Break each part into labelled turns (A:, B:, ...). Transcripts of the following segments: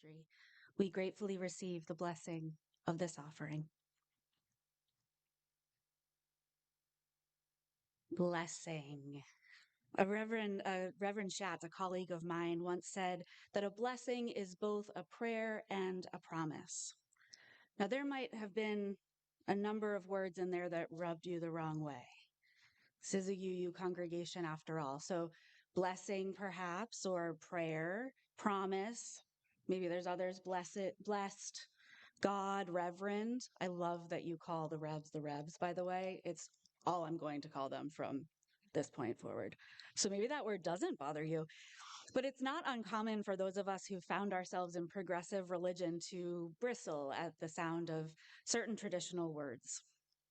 A: ministry. We gratefully receive the blessing of this offering. Blessing. Reverend Schatz, a colleague of mine, once said that a blessing is both a prayer and a promise. Now, there might have been a number of words in there that rubbed you the wrong way. This is a UU congregation after all. So, blessing perhaps, or prayer, promise. Maybe there's others, blessed, God, reverend. I love that you call the Revs, by the way. It's all I'm going to call them from this point forward. So maybe that word doesn't bother you. But it's not uncommon for those of us who found ourselves in progressive religion to bristle at the sound of certain traditional words.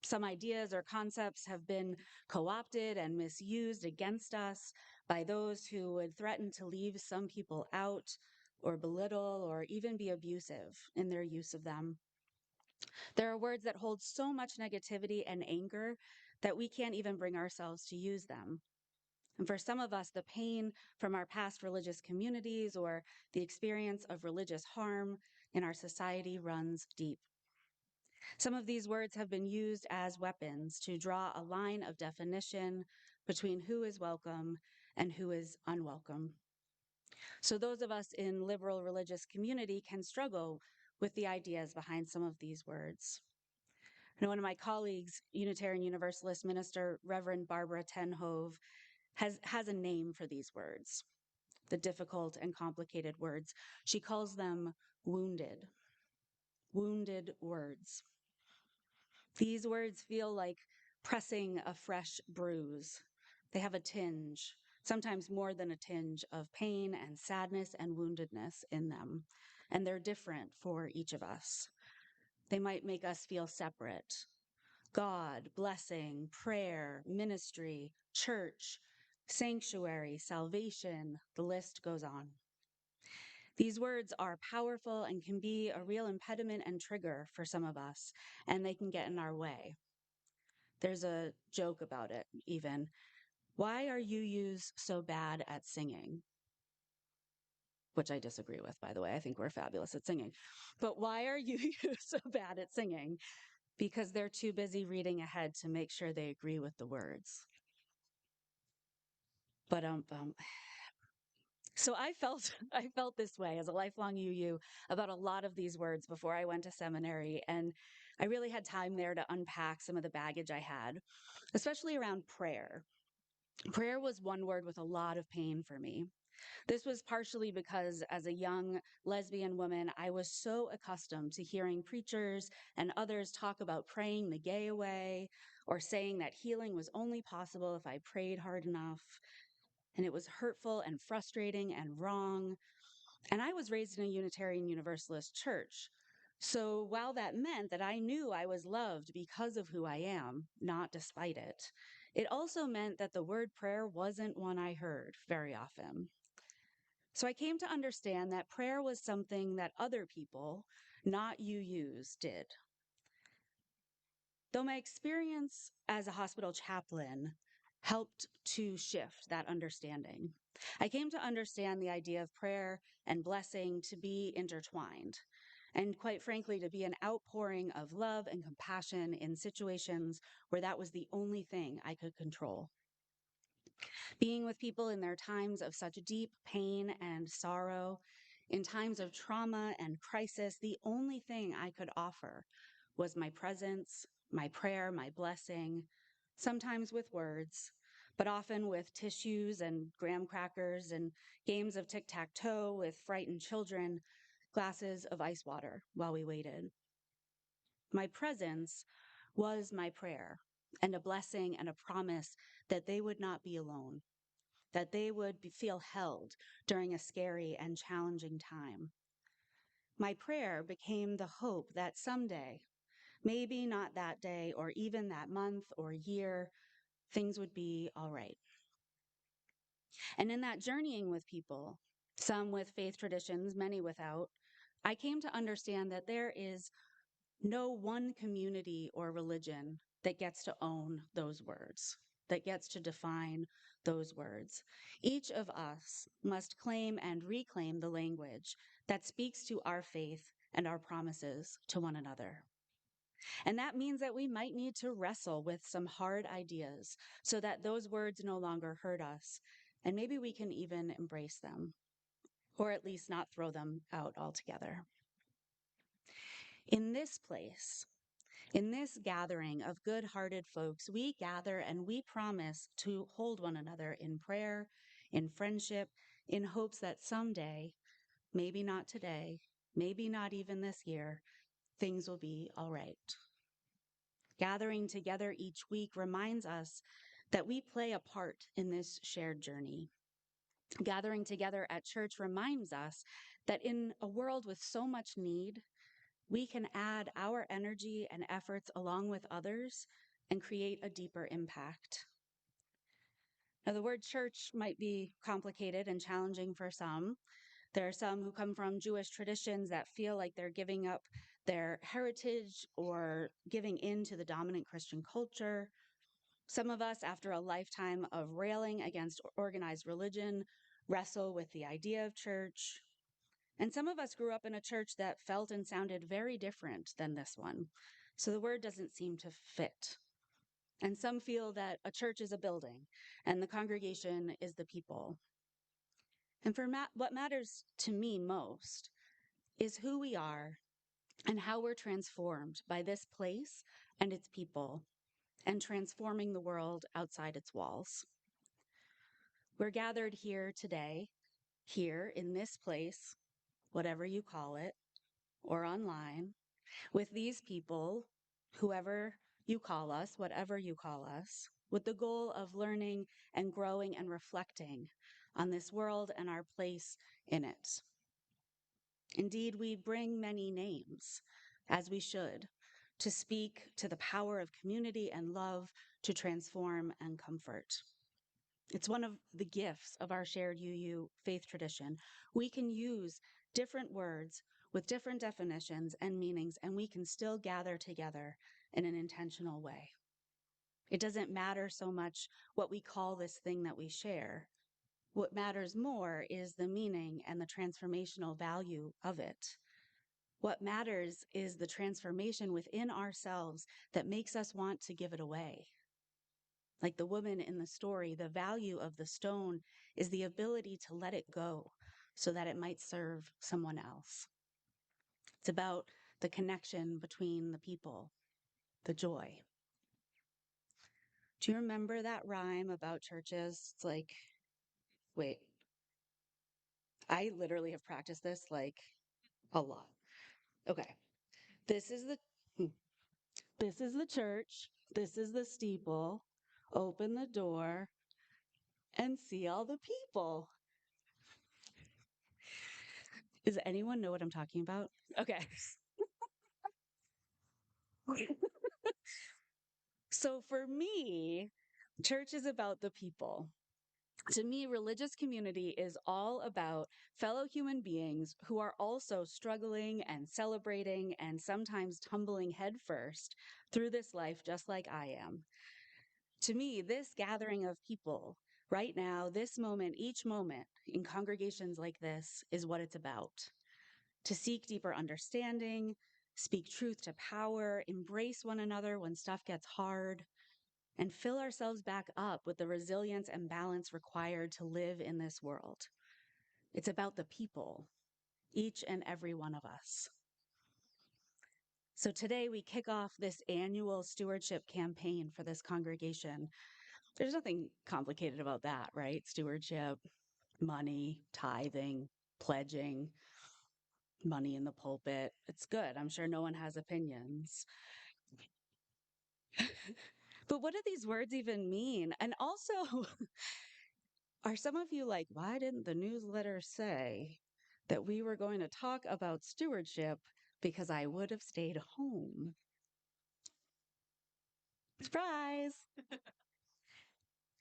A: Some ideas or concepts have been co-opted and misused against us by those who would threaten to leave some people out or belittle or even be abusive in their use of them. There are words that hold so much negativity and anger that we can't even bring ourselves to use them. And for some of us, the pain from our past religious communities or the experience of religious harm in our society runs deep. Some of these words have been used as weapons to draw a line of definition between who is welcome and who is unwelcome. So those of us in liberal religious community can struggle with the ideas behind some of these words. And one of my colleagues, Unitarian Universalist minister, Reverend Barbara Tenhove, has a name for these words, the difficult and complicated words. She calls them wounded words. These words feel like pressing a fresh bruise. They have a tinge, sometimes more than a tinge, of pain and sadness and woundedness in them. And they're different for each of us. They might make us feel separate. God, blessing, prayer, ministry, church, sanctuary, salvation, the list goes on. These words are powerful and can be a real impediment and trigger for some of us, and they can get in our way. There's a joke about it, even. Why are UUs so bad at singing? Which I disagree with, by the way. I think we're fabulous at singing. But why are UUs so bad at singing? Because they're too busy reading ahead to make sure they agree with the words. But so I felt this way as a lifelong UU about a lot of these words before I went to seminary, and I really had time there to unpack some of the baggage I had, especially around prayer. Prayer was one word with a lot of pain for me. This was partially because as a young lesbian woman, I was so accustomed to hearing preachers and others talk about praying the gay away or saying that healing was only possible if I prayed hard enough. And it was hurtful and frustrating and wrong. And I was raised in a Unitarian Universalist church. So while that meant that I knew I was loved because of who I am, not despite it, it also meant that the word prayer wasn't one I heard very often. So I came to understand that prayer was something that other people, not UUs, did. Though my experience as a hospital chaplain helped to shift that understanding, I came to understand the idea of prayer and blessing to be intertwined, and quite frankly, to be an outpouring of love and compassion in situations where that was the only thing I could control. Being with people in their times of such deep pain and sorrow, in times of trauma and crisis, the only thing I could offer was my presence, my prayer, my blessing, sometimes with words, but often with tissues and graham crackers and games of tic-tac-toe with frightened children, glasses of ice water while we waited. My presence was my prayer and a blessing and a promise that they would not be alone, that they would feel held during a scary and challenging time. My prayer became the hope that someday, maybe not that day or even that month or year, things would be all right. And in that journeying with people, some with faith traditions, many without, I came to understand that there is no one community or religion that gets to own those words, that gets to define those words. Each of us must claim and reclaim the language that speaks to our faith and our promises to one another. And that means that we might need to wrestle with some hard ideas so that those words no longer hurt us. And maybe we can even embrace them, or at least not throw them out altogether. In this place, in this gathering of good hearted folks, we gather and we promise to hold one another in prayer, in friendship, in hopes that someday, maybe not today, maybe not even this year, things will be all right. Gathering together each week reminds us that we play a part in this shared journey. Gathering together at church reminds us that in a world with so much need, we can add our energy and efforts along with others and create a deeper impact. Now, the word church might be complicated and challenging for some. There are some who come from Jewish traditions that feel like they're giving up their heritage or giving in to the dominant Christian culture. Some of us, after a lifetime of railing against organized religion, wrestle with the idea of church. And some of us grew up in a church that felt and sounded very different than this one. So the word doesn't seem to fit. And some feel that a church is a building and the congregation is the people. And for what matters to me most is who we are and how we're transformed by this place and its people and transforming the world outside its walls. We're gathered here today, here in this place, whatever you call it, or online, with these people, whoever you call us, whatever you call us, with the goal of learning and growing and reflecting on this world and our place in it. Indeed, we bring many names, as we should, to speak to the power of community and love to transform and comfort. It's one of the gifts of our shared UU faith tradition. We can use different words with different definitions and meanings, and we can still gather together in an intentional way. It doesn't matter so much what we call this thing that we share. What matters more is the meaning and the transformational value of it. What matters is the transformation within ourselves that makes us want to give it away. Like the woman in the story, the value of the stone is the ability to let it go so that it might serve someone else. It's about the connection between the people, the joy. Do you remember that rhyme about churches? It's like, wait, I literally have practiced this like a lot. Okay. This is the this is the church. This is the steeple. Open the door and see all the people. Does anyone know what I'm talking about? Okay. So for me, church is about the people. To me, religious community is all about fellow human beings who are also struggling and celebrating and sometimes tumbling headfirst through this life, just like I am. To me, this gathering of people right now, this moment, each moment in congregations like this is what it's about. To seek deeper understanding, speak truth to power, embrace one another when stuff gets hard, and fill ourselves back up with the resilience and balance required to live in this world. It's about the people, each and every one of us. So today we kick off this annual stewardship campaign for this congregation. There's nothing complicated about that, right? Stewardship, money, tithing, pledging, money in the pulpit. It's good. I'm sure no one has opinions. But what do these words even mean? And also, are some of you like, why didn't the newsletter say that we were going to talk about stewardship because I would have stayed home? Surprise!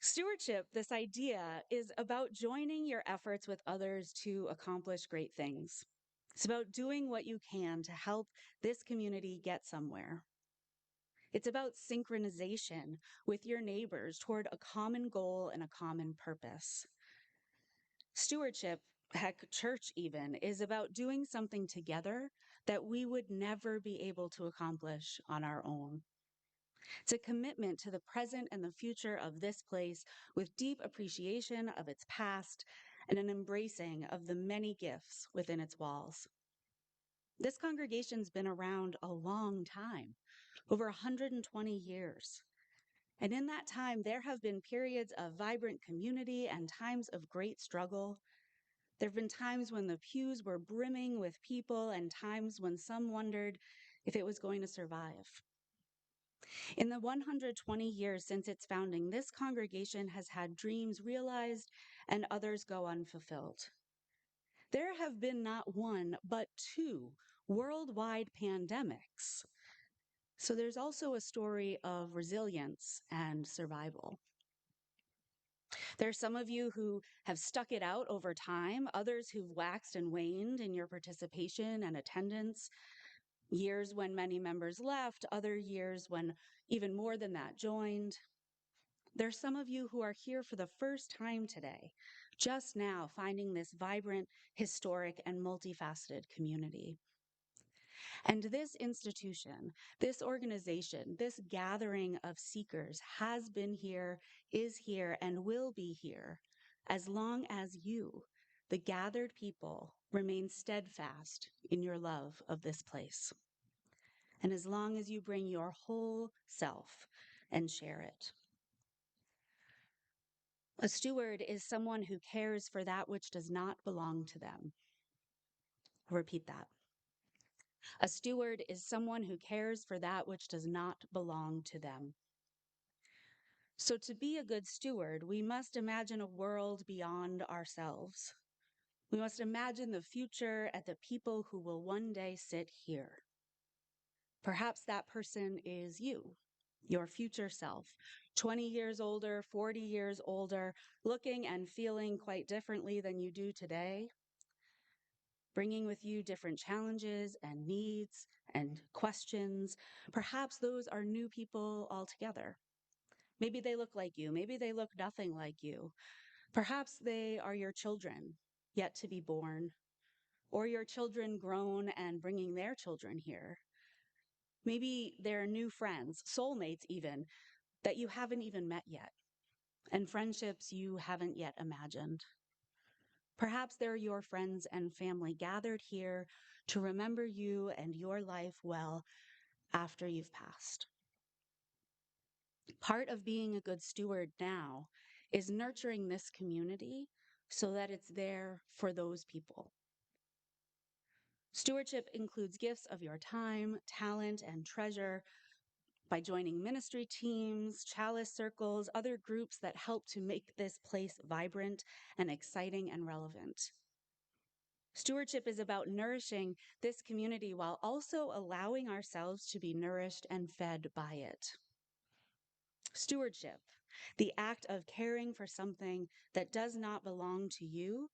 A: Stewardship, this idea, is about joining your efforts with others to accomplish great things. It's about doing what you can to help this community get somewhere. It's about synchronization with your neighbors toward a common goal and a common purpose. Stewardship, heck, church even, is about doing something together that we would never be able to accomplish on our own. It's a commitment to the present and the future of this place with deep appreciation of its past and an embracing of the many gifts within its walls. This congregation's been around a long time, over 120 years. And in that time, there have been periods of vibrant community and times of great struggle. There have been times when the pews were brimming with people and times when some wondered if it was going to survive. In the 120 years since its founding, this congregation has had dreams realized and others go unfulfilled. There have been not one, but two worldwide pandemics. So there's also a story of resilience and survival. There are some of you who have stuck it out over time, others who've waxed and waned in your participation and attendance, years when many members left, other years when even more than that joined. There's some of you who are here for the first time today, just now finding this vibrant, historic, and multifaceted community. And this institution, this organization, this gathering of seekers has been here, is here, and will be here as long as you, the gathered people, remain steadfast in your love of this place. And as long as you bring your whole self and share it. A steward is someone who cares for that which does not belong to them. I'll repeat that. A steward is someone who cares for that which does not belong to them. So to be a good steward, we must imagine a world beyond ourselves. We must imagine the future and the people who will one day sit here. Perhaps that person is you, your future self, 20 years older, 40 years older, looking and feeling quite differently than you do today, bringing with you different challenges and needs and questions. Perhaps those are new people altogether. Maybe they look like you. Maybe they look nothing like you. Perhaps they are your children yet to be born, or your children grown and bringing their children here. Maybe they're new friends, soulmates even, that you haven't even met yet, and friendships you haven't yet imagined. Perhaps they're your friends and family gathered here to remember you and your life well after you've passed. Part of being a good steward now is nurturing this community so that it's there for those people. Stewardship includes gifts of your time, talent, and treasure by joining ministry teams, chalice circles, other groups that help to make this place vibrant and exciting and relevant. Stewardship is about nourishing this community while also allowing ourselves to be nourished and fed by it. Stewardship, the act of caring for something that does not belong to you,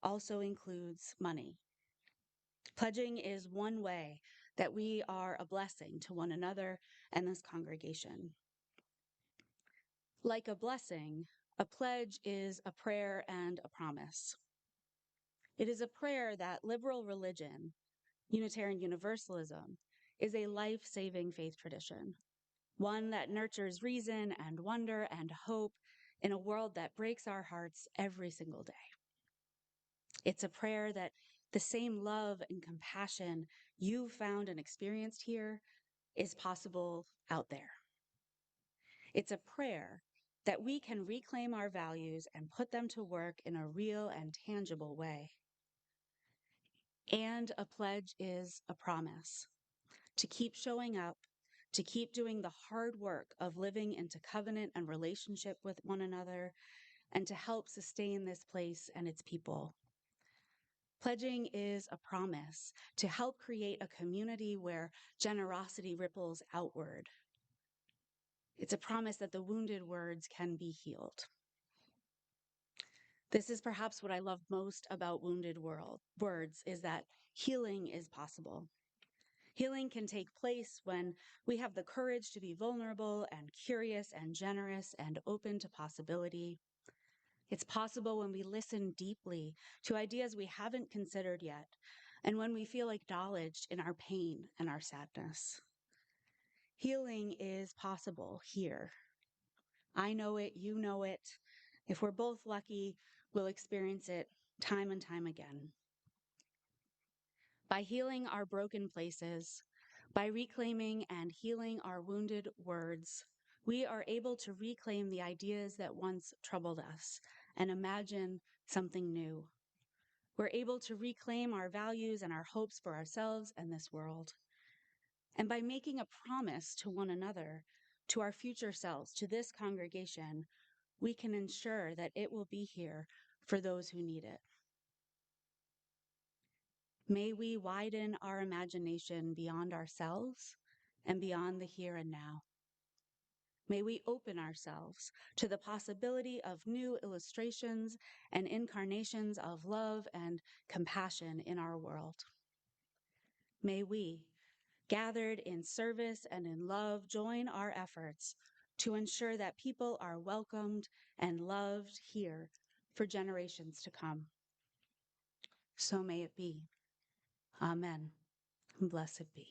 A: also includes money. Pledging is one way that we are a blessing to one another and this congregation. Like a blessing, a pledge is a prayer and a promise. It is a prayer that liberal religion, Unitarian Universalism, is a life-saving faith tradition, one that nurtures reason and wonder and hope in a world that breaks our hearts every single day. It's a prayer that the same love and compassion you've found and experienced here is possible out there. It's a prayer that we can reclaim our values and put them to work in a real and tangible way. And a pledge is a promise to keep showing up, to keep doing the hard work of living into covenant and relationship with one another, and to help sustain this place and its people. Pledging is a promise to help create a community where generosity ripples outward. It's a promise that the wounded words can be healed. This is perhaps what I love most about wounded words, is that healing is possible. Healing can take place when we have the courage to be vulnerable and curious and generous and open to possibility. It's possible when we listen deeply to ideas we haven't considered yet, and when we feel acknowledged in our pain and our sadness. Healing is possible here. I know it, you know it. If we're both lucky, we'll experience it time and time again. By healing our broken places, by reclaiming and healing our wounded words, we are able to reclaim the ideas that once troubled us and imagine something new. We're able to reclaim our values and our hopes for ourselves and this world. And by making a promise to one another, to our future selves, to this congregation, we can ensure that it will be here for those who need it. May we widen our imagination beyond ourselves and beyond the here and now. May we open ourselves to the possibility of new illustrations and incarnations of love and compassion in our world. May we, gathered in service and in love, join our efforts to ensure that people are welcomed and loved here for generations to come. So may it be. Amen. Blessed be.